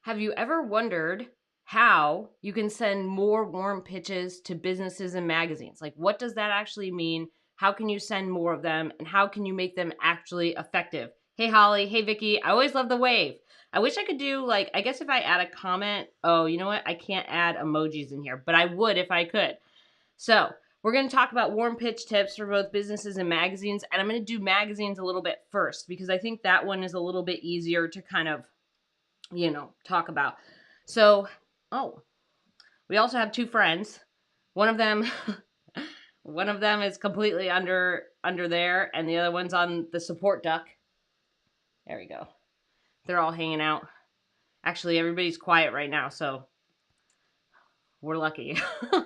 Have you ever wondered how you can send more warm pitches to businesses and magazines? Like, what does that actually mean? How can you send more of them? And how can you make them actually effective? Hey, Holly. Hey, Vicky. I always love the wave. I wish I could do, like, I guess if I add a comment. Oh, you know what? I can't add emojis in here, but I would if I could. So, we're going to talk about warm pitch tips for both businesses and magazines. And I'm going to do magazines a little bit first because I think that one is a little bit easier to kind of talk about. So, oh, we also have two friends. One of them, one of them is completely under there, and the other one's on the support duck. There we go. They're all hanging out. Actually, everybody's quiet right now, so we're lucky. All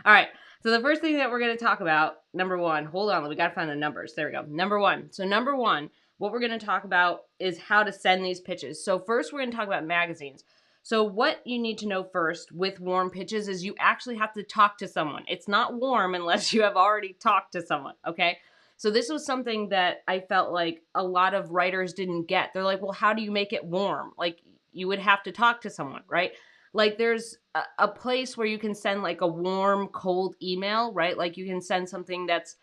right. So the first thing that we're going to talk about, number one, hold on, we got to find the numbers. There we go. Number one. So number one, what we're going to talk about is how to send these pitches. So first we're going to talk about magazines. So what you need to know first with warm pitches is you actually have to talk to someone. It's not warm unless you have already talked to someone, okay? So this was something that I felt like a lot of writers didn't get. They're like, well, how do you make it warm? Like, you would have to talk to someone, right? Like, there's a place where you can send like a warm, cold email, right? Like, you can send something that's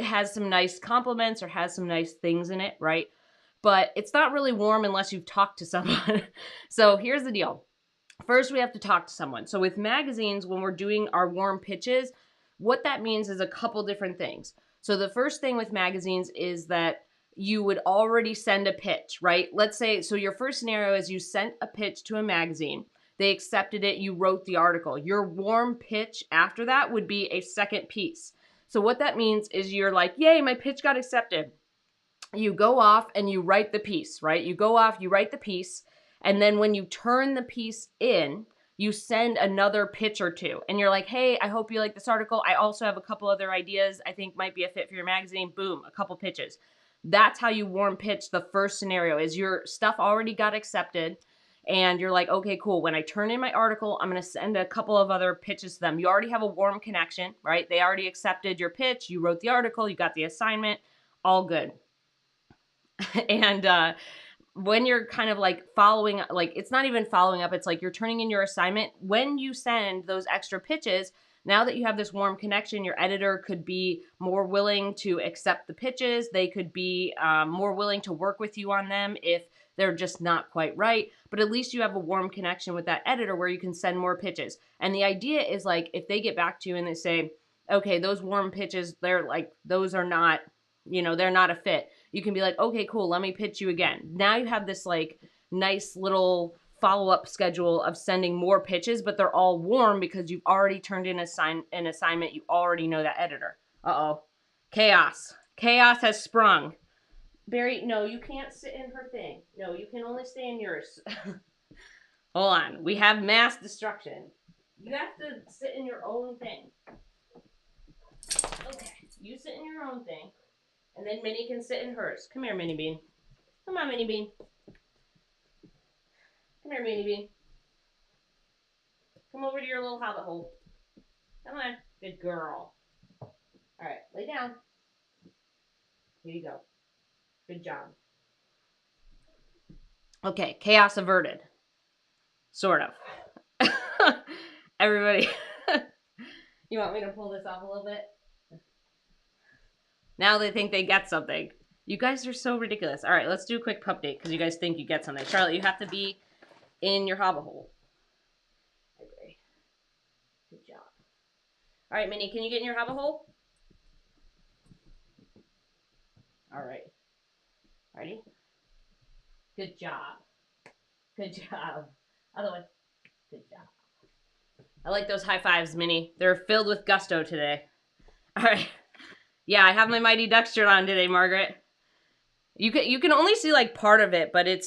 has some nice compliments or has some nice things in it, right? But it's not really warm unless you've talked to someone. So here's the deal. First, we have to talk to someone. So with magazines, when we're doing our warm pitches, what that means is a couple different things. So the first thing with magazines is that you would already send a pitch, right? Let's say, so your first scenario is you sent a pitch to a magazine. They accepted it. You wrote the article. Your warm pitch after that would be a second piece. So what that means is you're like, yay, my pitch got accepted. You go off and you write the piece, right? You go off, you write the piece, and then when you turn the piece in, you send another pitch or two. And you're like, hey, I hope you like this article. I also have a couple other ideas I think might be a fit for your magazine. Boom, a couple pitches. That's how you warm pitch the first scenario is your stuff already got accepted. And you're like, okay, cool. When I turn in my article, I'm going to send a couple of other pitches to them. You already have a warm connection, right? They already accepted your pitch. You wrote the article. You got the assignment. All good. And when you're kind of like following, like it's not even following up. It's like you're turning in your assignment. When you send those extra pitches, now that you have this warm connection, your editor could be more willing to accept the pitches. They could be more willing to work with you on them if they're just not quite right. But at least you have a warm connection with that editor where you can send more pitches. And the idea is like, if they get back to you and they say, okay, those warm pitches, they're like, those are not, they're not a fit. You can be like, okay, cool, let me pitch you again. Now you have this like nice little follow-up schedule of sending more pitches, but they're all warm because you've already turned in an assignment. You already know that editor. Uh-oh. Chaos. Chaos has sprung. Barry, no, you can't sit in her thing. No, you can only stay in yours. Hold on. We have mass destruction. You have to sit in your own thing. Okay. You sit in your own thing. And then Minnie can sit in hers. Come here, Minnie Bean. Come on, Minnie Bean. Come here, Minnie Bean. Come over to your little hobbit hole. Come on. Good girl. All right, lay down. Here you go. Good job. Okay, chaos averted. Sort of. Everybody. You want me to pull this off a little bit? Now they think they get something. You guys are so ridiculous. All right, let's do a quick update because you guys think you get something. Charlotte, you have to be in your hobbit hole. Okay. Good job. All right, Minnie, can you get in your hobbit hole? All right. Ready? Good job. Good job. Other one. Good job. I like those high fives, Minnie. They're filled with gusto today. All right. Yeah, I have my Mighty Ducks shirt on today, Margaret. You can only see like part of it, but it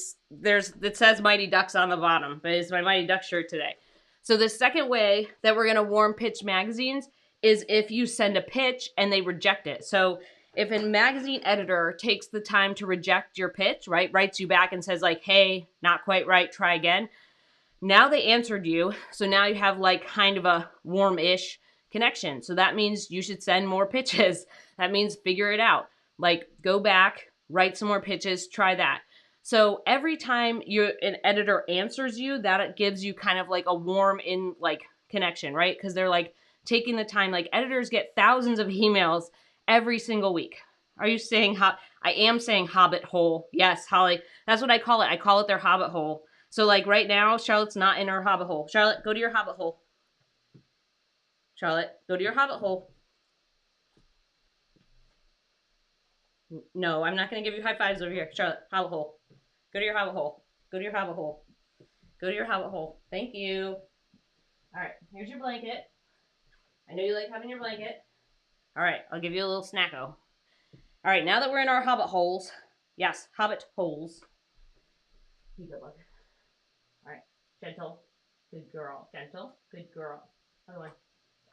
says Mighty Ducks on the bottom, but it's my Mighty Ducks shirt today. So the second way that we're gonna warm pitch magazines is if you send a pitch and they reject it. So if a magazine editor takes the time to reject your pitch, right, writes you back and says like, hey, not quite right, try again. Now they answered you, so now you have like kind of a warm-ish connection. So that means you should send more pitches. That means figure it out. Like go back, write some more pitches, try that. So every time an editor answers you, that gives you kind of like a warm in like connection, right? Because they're like taking the time. Like editors get thousands of emails every single week. Are you saying I am saying hobbit hole. Yes, Holly. That's what I call it. I call it their hobbit hole. So like right now, Charlotte's not in her hobbit hole. Charlotte, go to your hobbit hole. Charlotte, go to your hobbit hole. No, I'm not going to give you high fives over here. Charlotte, hobbit hole. Go to your hobbit hole. Go to your hobbit hole. Go to your hobbit hole. Thank you. All right, here's your blanket. I know you like having your blanket. All right, I'll give you a little snacko. All right, now that we're in our hobbit holes, yes, hobbit holes. You good look. All right, gentle, good girl, gentle, good girl. Other one.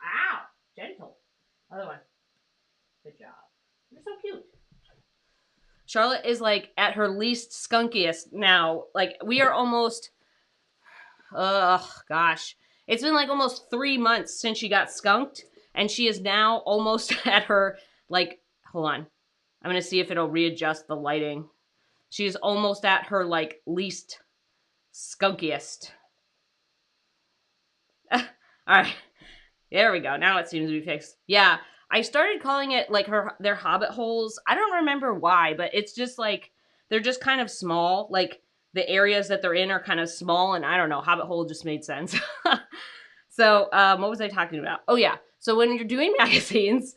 Ow, gentle. Other one. Good job. You're so cute. Charlotte is like at her least skunkiest now. Like we are almost, gosh. It's been like almost 3 months since she got skunked. And she is now almost at her, like, hold on. I'm going to see if it'll readjust the lighting. She's almost at her, like, least skunkiest. All right. There we go. Now it seems to be fixed. Yeah. I started calling it, like, their hobbit holes. I don't remember why, but it's just, like, they're just kind of small. Like, the areas that they're in are kind of small. And I don't know. Hobbit hole just made sense. So what was I talking about? Oh, yeah. So when you're doing magazines,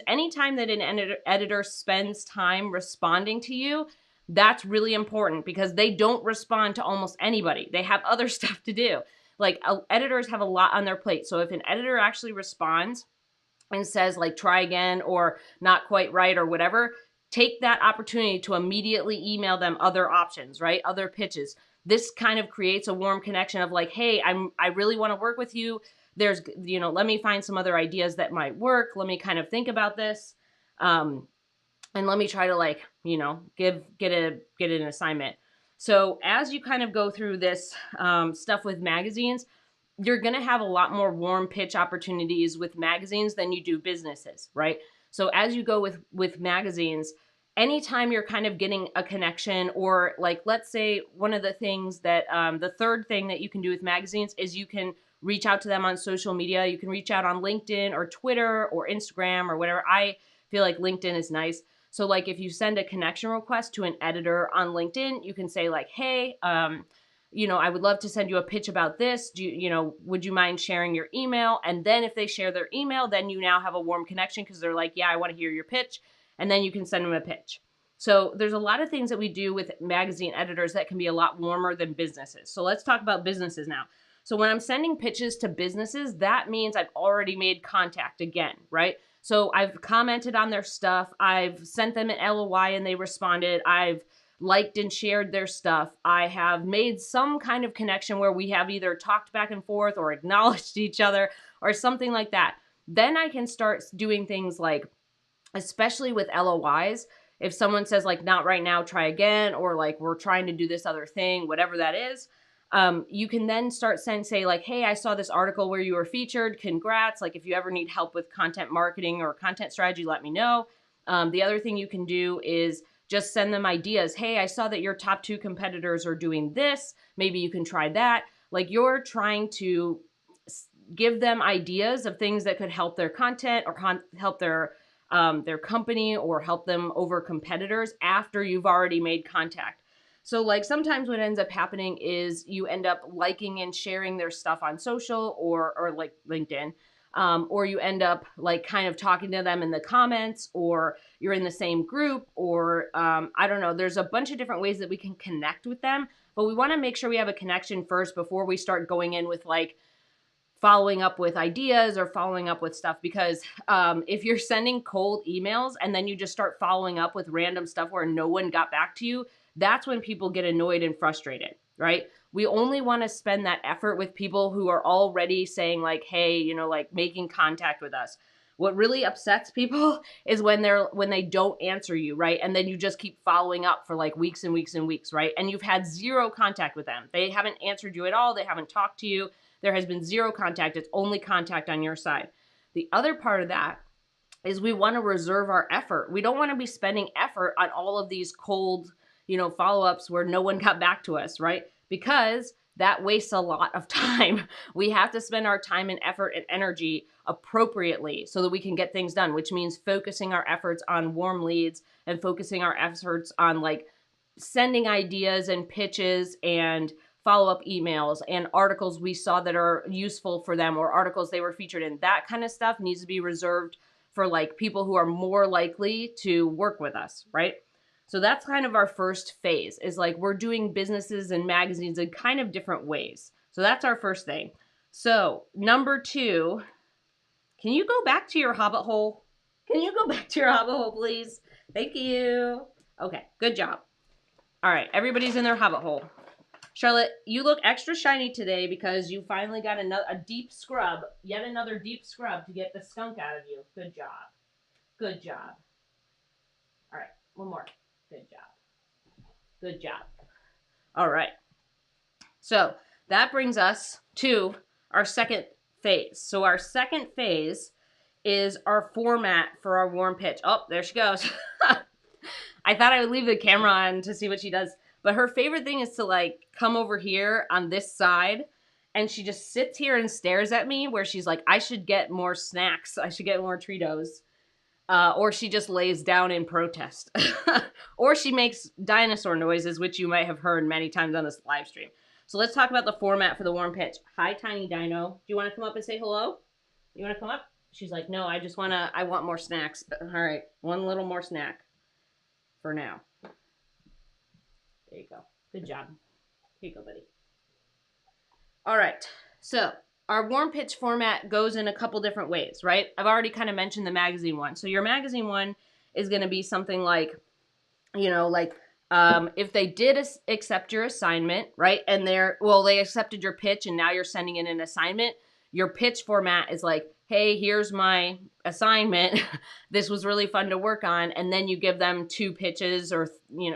anytime that an editor spends time responding to you, that's really important because they don't respond to almost anybody. They have other stuff to do. Like editors have a lot on their plate. So if an editor actually responds and says like, try again or not quite right or whatever, take that opportunity to immediately email them other options, right? Other pitches. This kind of creates a warm connection of like, hey, I really want to work with you. There's, let me find some other ideas that might work. Let me kind of think about this. And let me try to like, get an assignment. So as you kind of go through this stuff with magazines, you're going to have a lot more warm pitch opportunities with magazines than you do businesses, right? So as you go with magazines, anytime you're kind of getting a connection or like, let's say one of the things that, the third thing that you can do with magazines is you can reach out to them on social media. You can reach out on LinkedIn or Twitter or Instagram or whatever. I feel like LinkedIn is nice. So like if you send a connection request to an editor on LinkedIn, you can say like, hey, I would love to send you a pitch about this. Would you mind sharing your email? And then if they share their email, then you now have a warm connection because they're like, yeah, I want to hear your pitch. And then you can send them a pitch. So there's a lot of things that we do with magazine editors that can be a lot warmer than businesses. So let's talk about businesses now. So when I'm sending pitches to businesses, that means I've already made contact again, right? So I've commented on their stuff. I've sent them an LOI and they responded. I've liked and shared their stuff. I have made some kind of connection where we have either talked back and forth or acknowledged each other or something like that. Then I can start doing things like, especially with LOIs, if someone says like, not right now, try again, or like, we're trying to do this other thing, whatever that is, you can then start say like, hey, I saw this article where you were featured. Congrats. Like if you ever need help with content marketing or content strategy, let me know. The other thing you can do is just send them ideas. Hey, I saw that your top 2 competitors are doing this. Maybe you can try that. Like you're trying to give them ideas of things that could help their content or help their company or help them over competitors after you've already made contact. So like sometimes what ends up happening is you end up liking and sharing their stuff on social or like LinkedIn. Or you end up like kind of talking to them in the comments, or you're in the same group, or I don't know. There's a bunch of different ways that we can connect with them, but we want to make sure we have a connection first before we start going in with like following up with ideas or following up with stuff. Because if you're sending cold emails and then you just start following up with random stuff where no one got back to you, that's when people get annoyed and frustrated, right? We only want to spend that effort with people who are already saying like, hey, like making contact with us. What really upsets people is when they don't answer you, right? And then you just keep following up for like weeks and weeks and weeks, right? And you've had zero contact with them. They haven't answered you at all. They haven't talked to you. There has been zero contact. It's only contact on your side. The other part of that is we want to reserve our effort. We don't want to be spending effort on all of these cold follow-ups where no one got back to us, right? Because that wastes a lot of time. We have to spend our time and effort and energy appropriately so that we can get things done, which means focusing our efforts on warm leads and focusing our efforts on like sending ideas and pitches and follow-up emails and articles we saw that are useful for them or articles they were featured in. That kind of stuff needs to be reserved for like people who are more likely to work with us, right? So that's kind of our first phase, is like we're doing businesses and magazines in kind of different ways. So that's our first thing. So number 2, can you go back to your hobbit hole? Can you go back to your hobbit hole, please? Thank you. Okay, good job. All right, everybody's in their hobbit hole. Charlotte, you look extra shiny today because you finally got a deep scrub, yet another deep scrub to get the skunk out of you. Good job. Good job. All right, one more. Good job. Good job. All right. So that brings us to our second phase. So our second phase is our format for our warm pitch. Oh, there she goes. I thought I would leave the camera on to see what she does. But her favorite thing is to like come over here on this side, and she just sits here and stares at me where she's like, I should get more snacks. I should get more Treatos. Or she just lays down in protest. Or she makes dinosaur noises, which you might have heard many times on this live stream. So let's talk about the format for the warm pitch. Hi, Tiny Dino. Do you want to come up and say hello? You want to come up? She's like, no, I want more snacks. All right, one little more snack for now. There you go. Good job. Here you go, buddy. All right. So our warm pitch format goes in a couple different ways, right? I've already kind of mentioned the magazine one. So your magazine one is going to be something like, if they did accept your assignment, right? And they accepted your pitch and now you're sending in an assignment. Your pitch format is like, hey, here's my assignment. This was really fun to work on. And then you give them 2 pitches or,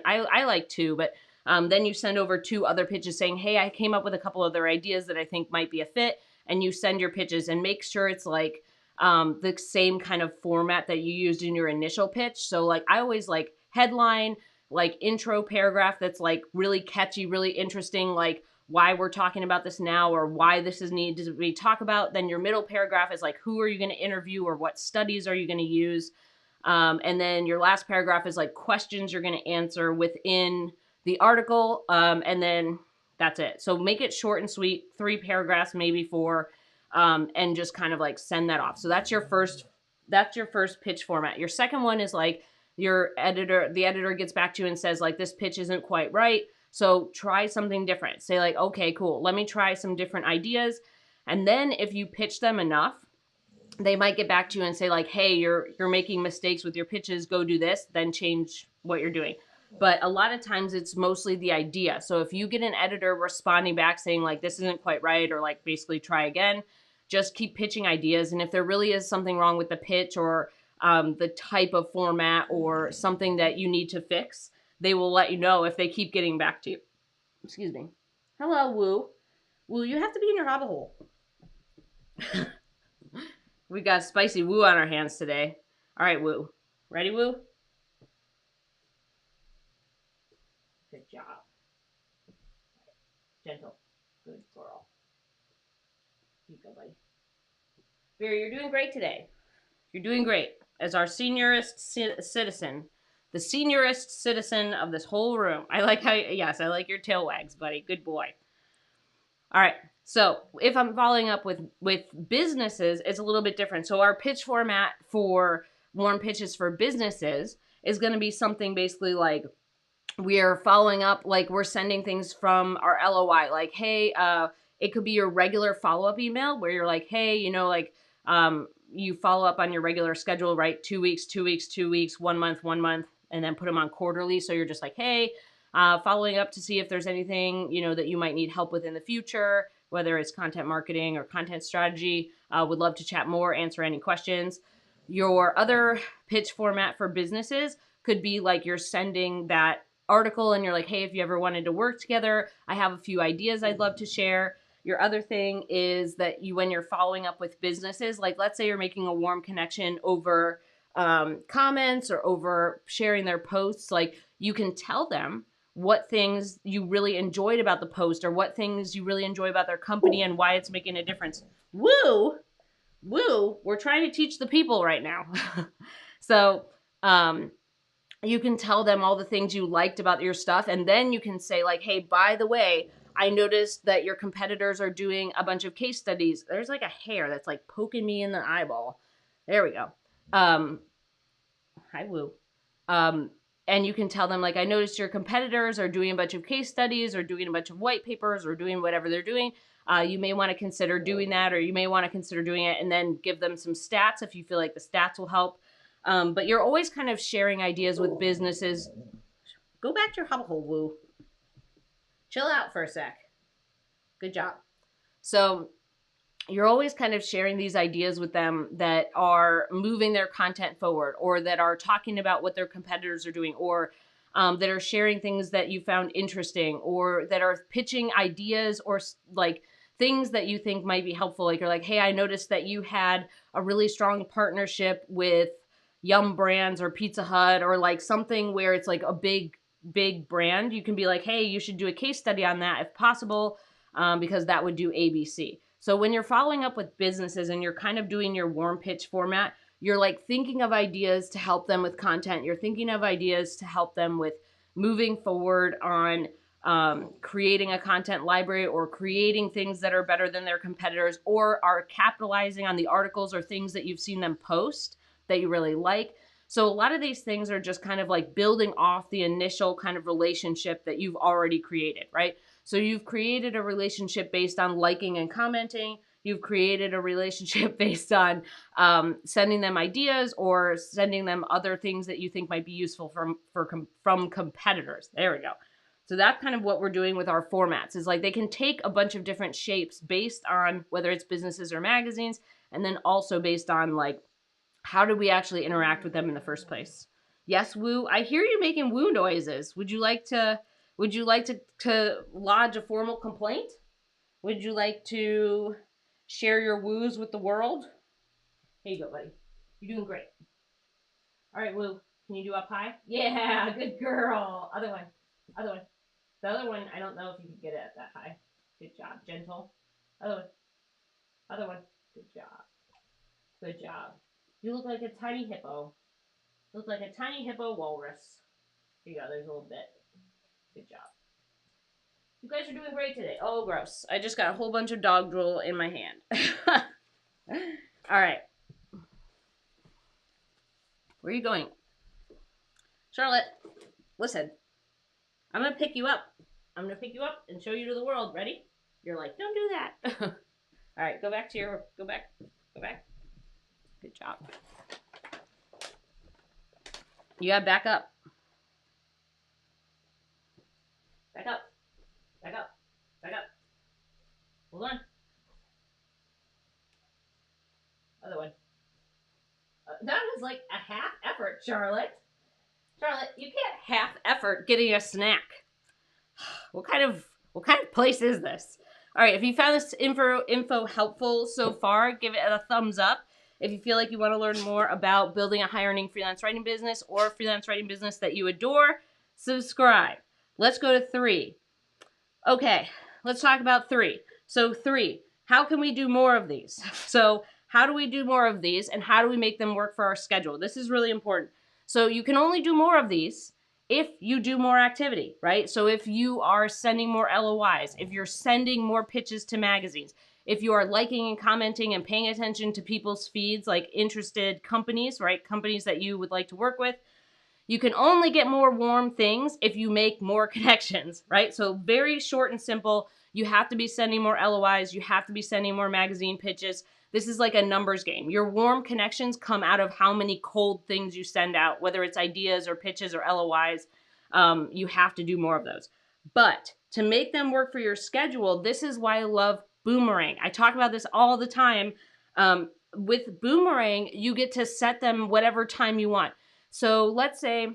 I like 2, but then you send over 2 other pitches saying, hey, I came up with a couple other ideas that I think might be a fit. And you send your pitches and make sure it's like the same kind of format that you used in your initial pitch. So like I always like headline, like intro paragraph that's like really catchy, really interesting, like why we're talking about this now or why this is needed to be talked about. Then your middle paragraph is like, who are you going to interview or what studies are you going to use? And then your last paragraph is like questions you're going to answer within the article. And then that's it. So make it short and sweet, 3 paragraphs, maybe 4, and just kind of like send that off. So that's your first pitch format. Your second one is like the editor gets back to you and says like, this pitch isn't quite right. So try something different. Say like, okay, cool. Let me try some different ideas. And then if you pitch them enough, they might get back to you and say like, hey, you're making mistakes with your pitches. Go do this, then change what you're doing. But a lot of times it's mostly the idea. So if you get an editor responding back saying like, this isn't quite right, or like basically try again, just keep pitching ideas. And if there really is something wrong with the pitch or the type of format or something that you need to fix, they will let you know if they keep getting back to you. Excuse me. Hello, Woo. Woo, you have to be in your hobbit hole. We got spicy Woo on our hands today. All right, Woo. Ready, Woo? Good job. Gentle. Good girl. Here you go, buddy. Vera, you're doing great today. You're doing great. As our seniorist citizen, the seniorist citizen of this whole room. I like your tail wags, buddy. Good boy. All right. So if I'm following up with businesses, it's a little bit different. So our pitch format for warm pitches for businesses is going to be something basically like, we are following up, like we're sending things from our LOI, like, hey, it could be your regular follow-up email where you're like, hey, you follow up on your regular schedule, right? 2 weeks, 2 weeks, 2 weeks, 1 month, 1 month, and then put them on quarterly. So you're just like, hey, following up to see if there's anything, that you might need help with in the future, whether it's content marketing or content strategy. Would love to chat more, answer any questions. Your other pitch format for businesses could be like you're sending that article and you're like, hey, if you ever wanted to work together, I have a few ideas I'd love to share. Your other thing is that when you're following up with businesses, like let's say you're making a warm connection over comments or over sharing their posts, like you can tell them what things you really enjoyed about the post or what things you really enjoy about their company and why it's making a difference. Woo! Woo! We're trying to teach the people right now. So, you can tell them all the things you liked about your stuff, and then you can say like, hey, by the way, I noticed that your competitors are doing a bunch of case studies. There's like a hair that's like poking me in the eyeball. There we go. Hi, Woo. Um, and you can tell them like, I noticed your competitors are doing a bunch of case studies or doing a bunch of white papers or doing whatever they're doing. You may want to consider doing that, or you may want to consider doing it, and then give them some stats if you feel like the stats will help. But you're always kind of sharing ideas with businesses. Go back to your hubble hole, Woo. Chill out for a sec. Good job. So you're always kind of sharing these ideas with them that are moving their content forward, or that are talking about what their competitors are doing, or that are sharing things that you found interesting, or that are pitching ideas or like things that you think might be helpful. Like you're like, hey, I noticed that you had a really strong partnership with Yum Brands or Pizza Hut, or like something where it's like a big brand. You can be like, hey, you should do a case study on that if possible, because that would do ABC. So when you're following up with businesses and you're kind of doing your warm pitch format, you're like thinking of ideas to help them with content. You're thinking of ideas to help them with moving forward on creating a content library, or creating things that are better than their competitors, or are capitalizing on the articles or things that you've seen them post that you really like. So a lot of these things are just kind of like building off the initial kind of relationship that you've already created, right? So you've created a relationship based on liking and commenting. You've created a relationship based on sending them ideas or sending them other things that you think might be useful from competitors. There we go. So that's kind of what we're doing with our formats, is like they can take a bunch of different shapes based on whether it's businesses or magazines, and then also based on like, how do we actually interact with them in the first place? Yes, Woo. I hear you making woo noises. Would you like to lodge a formal complaint? Would you like to share your woos with the world? Here you go, buddy. You're doing great. All right, Woo. Can you do up high? Yeah, good girl. Other one. Other one. The other one, I don't know if you can get it at that high. Good job. Gentle. Other one. Other one. Good job. Good job. You look like a tiny hippo. You look like a tiny hippo walrus. Here you go. There's a little bit. Good job. You guys are doing great today. Oh, gross. I just got a whole bunch of dog drool in my hand. All right. Where are you going? Charlotte, listen. I'm going to pick you up. I'm going to pick you up and show you to the world. Ready? You're like, don't do that. All right, go back. Go back. Good job. You got to back up. Back up. Back up. Back up. Hold on. Other one. That was like a half effort, Charlotte. Charlotte, you can't half effort getting a snack. What kind of place is this? All right, if you found this info helpful so far, give it a thumbs up. If you feel like you want to learn more about building a high earning freelance writing business or a freelance writing business that you adore, subscribe. Let's go to 3. Okay, let's talk about 3. So 3, how can we do more of these? So how do we do more of these, and how do we make them work for our schedule? This is really important. So you can only do more of these if you do more activity, right? So if you are sending more LOIs, if you're sending more pitches to magazines, if you are liking and commenting and paying attention to people's feeds, like interested companies, right? Companies that you would like to work with. You can only get more warm things if you make more connections, right? So very short and simple. You have to be sending more LOIs. You have to be sending more magazine pitches. This is like a numbers game. Your warm connections come out of how many cold things you send out, whether it's ideas or pitches or LOIs. You have to do more of those. But to make them work for your schedule, this is why I love Boomerang. I talk about this all the time. With Boomerang, you get to set them whatever time you want. So let's say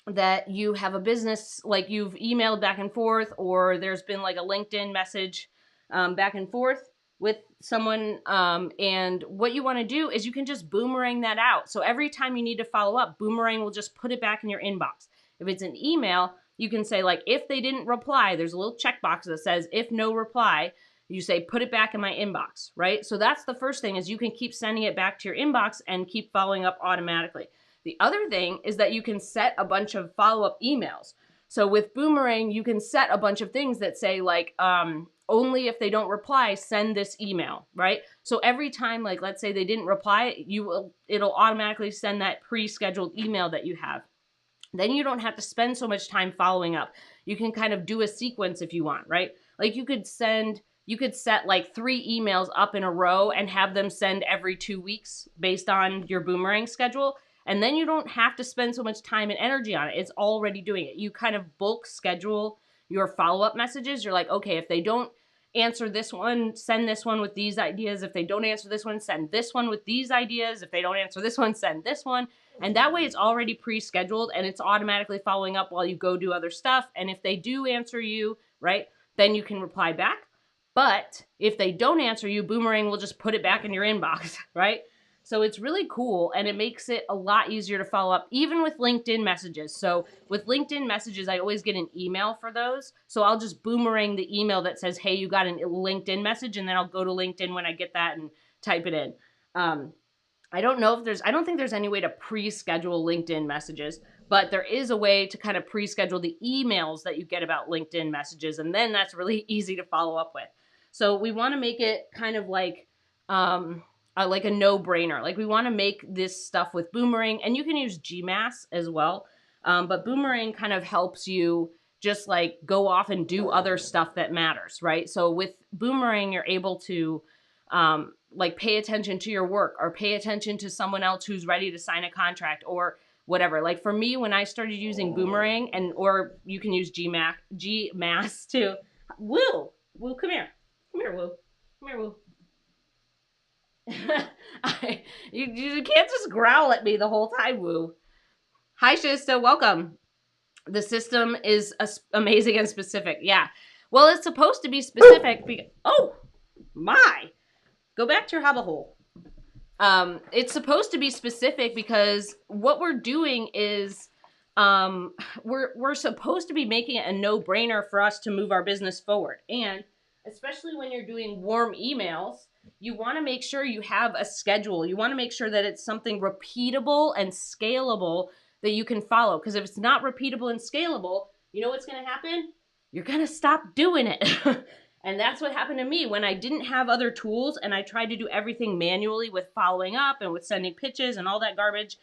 that you have a business, like you've emailed back and forth, or there's been like a LinkedIn message back and forth with someone, and what you want to do is you can just boomerang that out. So every time you need to follow up, Boomerang will just put it back in your inbox. If it's an email, you can say like, if they didn't reply, there's a little checkbox that says, if no reply, you say, put it back in my inbox, right? So that's the first thing, is you can keep sending it back to your inbox and keep following up automatically. The other thing is that you can set a bunch of follow-up emails. So with Boomerang, you can set a bunch of things that say like, only if they don't reply, send this email, right? So every time, like, let's say they didn't reply, it'll automatically send that pre-scheduled email that you have. Then you don't have to spend so much time following up. You can kind of do a sequence if you want, right? Like you could set like 3 emails up in a row and have them send every 2 weeks based on your Boomerang schedule. And then you don't have to spend so much time and energy on it. It's already doing it. You kind of bulk schedule your follow-up messages. You're like, okay, if they don't answer this one, send this one with these ideas. If they don't answer this one, send this one with these ideas. If they don't answer this one, send this one. And that way it's already pre-scheduled and it's automatically following up while you go do other stuff. And if they do answer you, right, then you can reply back. But if they don't answer you, Boomerang will just put it back in your inbox, right? So it's really cool, and it makes it a lot easier to follow up, even with LinkedIn messages. So with LinkedIn messages, I always get an email for those. So I'll just Boomerang the email that says, hey, you got a LinkedIn message, and then I'll go to LinkedIn when I get that and type it in. I don't think there's any way to pre-schedule LinkedIn messages, but there is a way to kind of pre-schedule the emails that you get about LinkedIn messages, and then that's really easy to follow up with. So we want to make it kind of like a no-brainer. Like we want to make this stuff with Boomerang, and you can use GMass as well. But Boomerang kind of helps you just like go off and do other stuff that matters, right? So with Boomerang, you're able to like pay attention to your work or pay attention to someone else who's ready to sign a contract or whatever. Like for me, when I started using Boomerang, or you can use GMass too. Woo, come here. Come here, Woo. Come here, Woo. You can't just growl at me the whole time, Woo. Hi, Shista. Welcome. The system is amazing and specific. Yeah. Well, it's supposed to be specific. Oh, my. Go back to your hobble hole. It's supposed to be specific because what we're doing is we're supposed to be making it a no-brainer for us to move our business forward. And especially when you're doing warm emails, you want to make sure you have a schedule. You want to make sure that it's something repeatable and scalable that you can follow. Because if it's not repeatable and scalable, you know what's going to happen? You're going to stop doing it. And that's what happened to me when I didn't have other tools and I tried to do everything manually with following up and with sending pitches and all that garbage.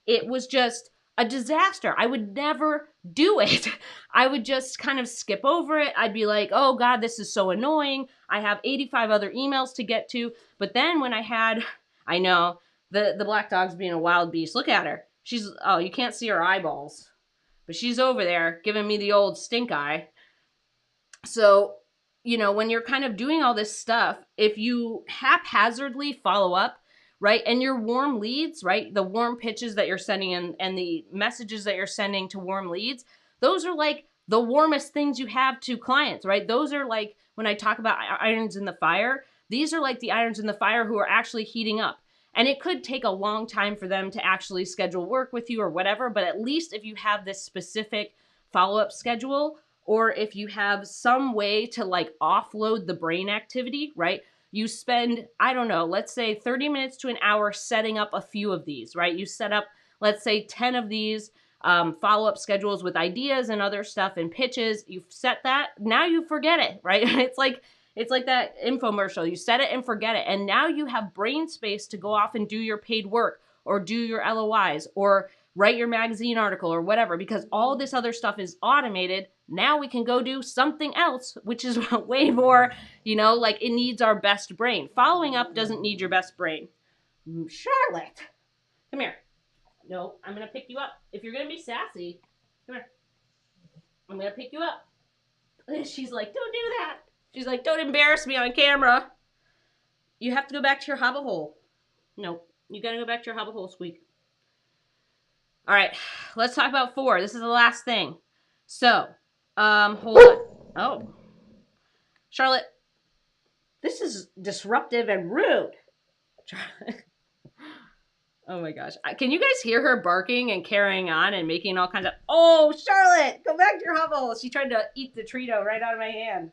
It was just a disaster. I would never do it. I would just kind of skip over it. I'd be like, oh God, this is so annoying. I have 85 other emails to get to. But then when I know, the black dog's being a wild beast. Look at her. You can't see her eyeballs. But she's over there giving me the old stink eye. So, when you're kind of doing all this stuff, if you haphazardly follow up, right, and your warm leads, right, the warm pitches that you're sending and the messages that you're sending to warm leads, those are like the warmest things you have to clients, right? Those are like, when I talk about irons in the fire, these are like the irons in the fire who are actually heating up. And it could take a long time for them to actually schedule work with you or whatever, but at least if you have this specific follow-up schedule, or if you have some way to like offload the brain activity, right? You spend, I don't know, let's say 30 minutes to an hour setting up a few of these, right? You set up, let's say 10 of these follow-up schedules with ideas and other stuff and pitches. You've set that, now you forget it, right? It's like that infomercial. You set it and forget it. And now you have brain space to go off and do your paid work or do your LOIs or write your magazine article or whatever, because all this other stuff is automated. Now we can go do something else, which is way more, like it needs our best brain. Following up doesn't need your best brain. Charlotte, come here. No, I'm going to pick you up. If you're going to be sassy, come here. I'm going to pick you up. She's like, don't do that. She's like, don't embarrass me on camera. You have to go back to your hobble hole. No, you got to go back to your hobble hole, Squeak. All right, let's talk about 4. This is the last thing. So, hold on. Oh, Charlotte, this is disruptive and rude. Oh my gosh. Can you guys hear her barking and carrying on and making all kinds of, oh, Charlotte, go back to your hovel. She tried to eat the Trito right out of my hand.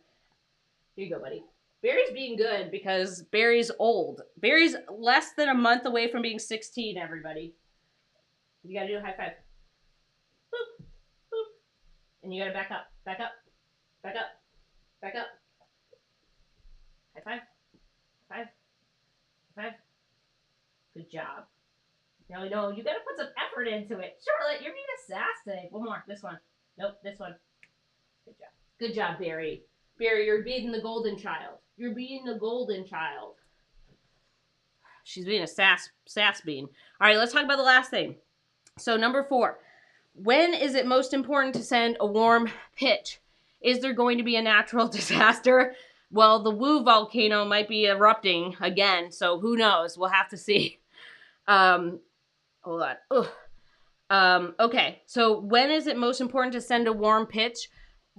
Here you go, buddy. Barry's being good because Barry's old. Barry's less than a month away from being 16, everybody. You gotta do a high five. Boop, boop. And you gotta back up, back up, back up, back up. High five, high five, high five. Good job. Now we know you gotta put some effort into it. Charlotte, you're being a sass today. One more. This one. Nope, this one. Good job. Good job, Barry. Barry, you're being the golden child. You're being the golden child. She's being a sass bean. All right, let's talk about the last thing. So number 4, when is it most important to send a warm pitch? Is there going to be a natural disaster? Well, the Wu volcano might be erupting again, so who knows? We'll have to see. Hold on. Okay, so when is it most important to send a warm pitch?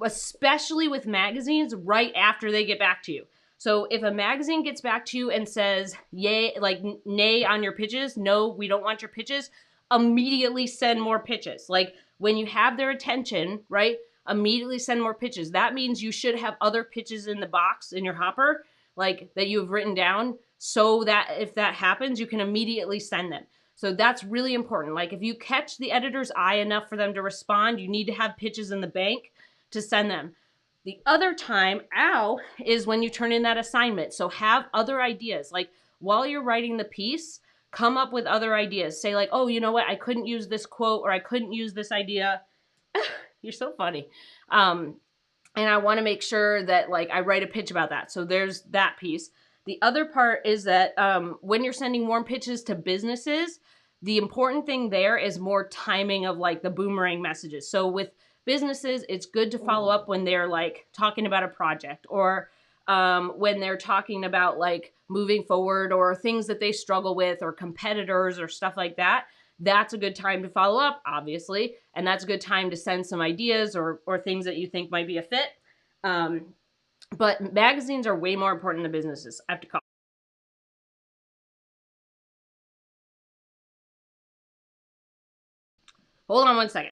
Especially with magazines, right after they get back to you. So if a magazine gets back to you and says, yay, like nay on your pitches, no, we don't want your pitches, immediately send more pitches. Like when you have their attention, right, immediately send more pitches. That means you should have other pitches in the box, in your hopper, like that you have written down, so that if that happens, you can immediately send them. So that's really important. Like if you catch the editor's eye enough for them to respond, you need to have pitches in the bank to send them. The other time, is when you turn in that assignment. So have other ideas. Like while you're writing the piece, come up with other ideas. Say like, oh, you know what? I couldn't use this quote, or I couldn't use this idea. You're so funny. And I want to make sure that like I write a pitch about that. So there's that piece. The other part is that when you're sending warm pitches to businesses, the important thing there is more timing of like the boomerang messages. So with businesses, it's good to follow up when they're like talking about a project, or when they're talking about like moving forward, or things that they struggle with, or competitors or stuff like that. That's a good time to follow up, obviously. And that's a good time to send some ideas or things that you think might be a fit. But magazines are way more important than businesses. I have to call. Hold on one second.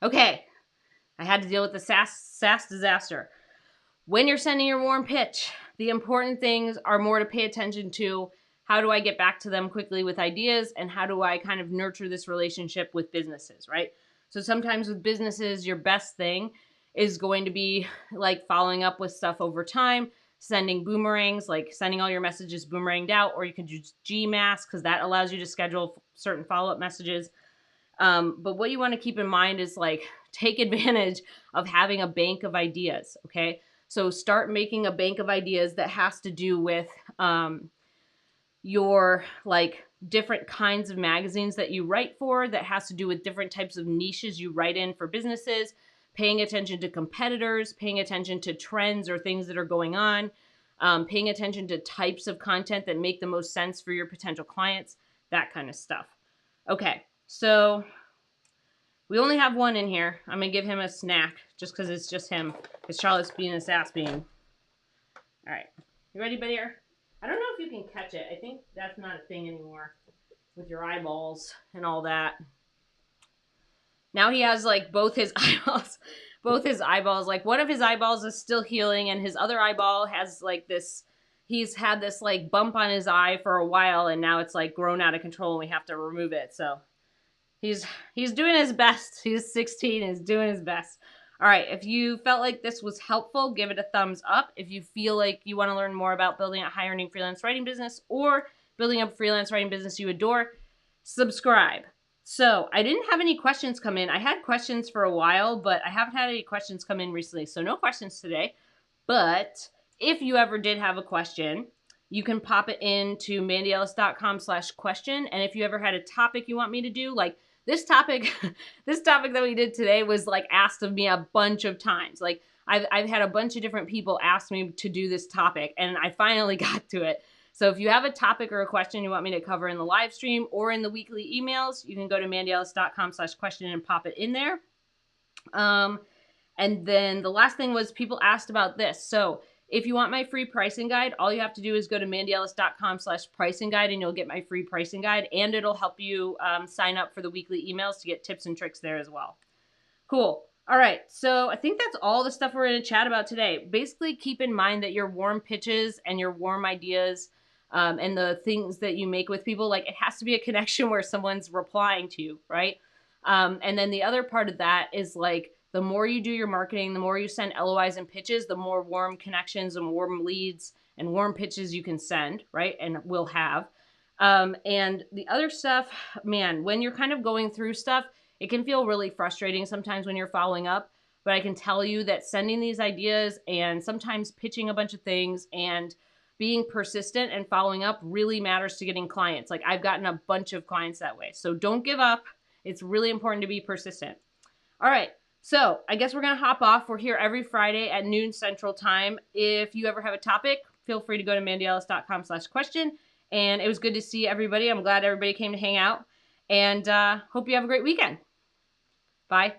Okay, I had to deal with the sass disaster. When you're sending your warm pitch, the important things are more to pay attention to. How do I get back to them quickly with ideas, and how do I kind of nurture this relationship with businesses, right? So sometimes with businesses, your best thing is going to be like following up with stuff over time, sending boomerangs, like sending all your messages boomeranged out, or you can use GMass because that allows you to schedule certain follow-up messages. But what you want to keep in mind is like, take advantage of having a bank of ideas. Okay. So start making a bank of ideas that has to do with your like different kinds of magazines that you write for, that has to do with different types of niches you write in for businesses, paying attention to competitors, paying attention to trends or things that are going on, paying attention to types of content that make the most sense for your potential clients, that kind of stuff. Okay, so we only have one in here. I'm going to give him a snack just because it's just him, because Charlotte's being a sass bean. All right, you ready, Bear? I don't know if you can catch it. I think that's not a thing anymore with your eyeballs and all that. Now he has like both his eyeballs, like one of his eyeballs is still healing and his other eyeball has like this, he's had this like bump on his eye for a while and now it's like grown out of control and we have to remove it. So he's doing his best. He's 16 and he's doing his best. All right, if you felt like this was helpful, give it a thumbs up. If you feel like you want to learn more about building a high earning freelance writing business or building a freelance writing business you adore, subscribe. So I didn't have any questions come in. I had questions for a while, but I haven't had any questions come in recently. So no questions today. But if you ever did have a question, you can pop it into mandylellis.com/question. And if you ever had a topic you want me to do, like this topic, this topic that we did today was like asked of me a bunch of times. Like I've had a bunch of different people ask me to do this topic and I finally got to it. So if you have a topic or a question you want me to cover in the live stream or in the weekly emails, you can go to mandylellis.com/question and pop it in there. And then the last thing was people asked about this. So if you want my free pricing guide, all you have to do is go to mandylellis.com/pricing guide and you'll get my free pricing guide and it'll help you sign up for the weekly emails to get tips and tricks there as well. Cool. All right. So I think that's all the stuff we're going to chat about today. Basically, keep in mind that your warm pitches and your warm ideas and the things that you make with people, like it has to be a connection where someone's replying to you, right? And then the other part of that is like, the more you do your marketing, the more you send LOIs and pitches, the more warm connections and warm leads and warm pitches you can send, right? And will have. And the other stuff, man, when you're kind of going through stuff, it can feel really frustrating sometimes when you're following up. But I can tell you that sending these ideas and sometimes pitching a bunch of things and being persistent and following up really matters to getting clients. Like I've gotten a bunch of clients that way. So don't give up. It's really important to be persistent. All right. So I guess we're going to hop off. We're here every Friday at noon Central Time. If you ever have a topic, feel free to go to mandylellis.com/question. And it was good to see everybody. I'm glad everybody came to hang out. And hope you have a great weekend. Bye.